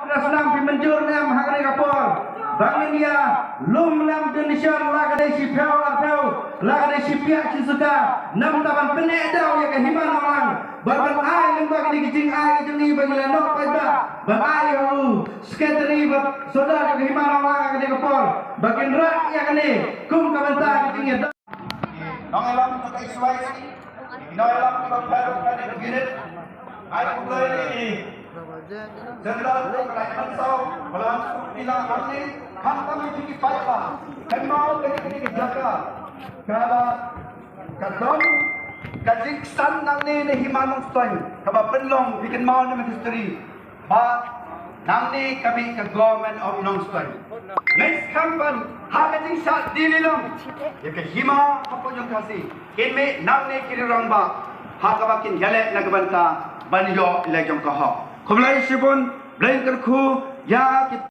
Islam pimenjur nam hakani kapor. Banginia lum lam Indonesia lagade si peu arpeu lagade si piak si suka nam taban penek dau ya kehiman orang. Barban ai lim bagi kicing ai juni bagi lanok pada. Ban ai hu sekretari saudara kehiman orang hakani kapor. Bagian rak ya kani kum kabanta kicing ya. Nong elam untuk isuai, nong elam untuk baru kali begini. Ayo mulai ini. Jenderal Kerajaan Sau melawan bilang kami kami fikir payah. Kami mau begini jaga. Kalau kadang kajiksan nang ni himanong stoy. Kaba penlong bikin mau ni history. Ba nang ni kami ke government of nong stoy. Next kampan hagajing sat dililong. Ya ke hima apa yung kasi. Kinme nang ni kirirang ba. Hagabakin galek nagbanta banyo ilajong kahok. Kumulai sipun, belain kerku, ya kita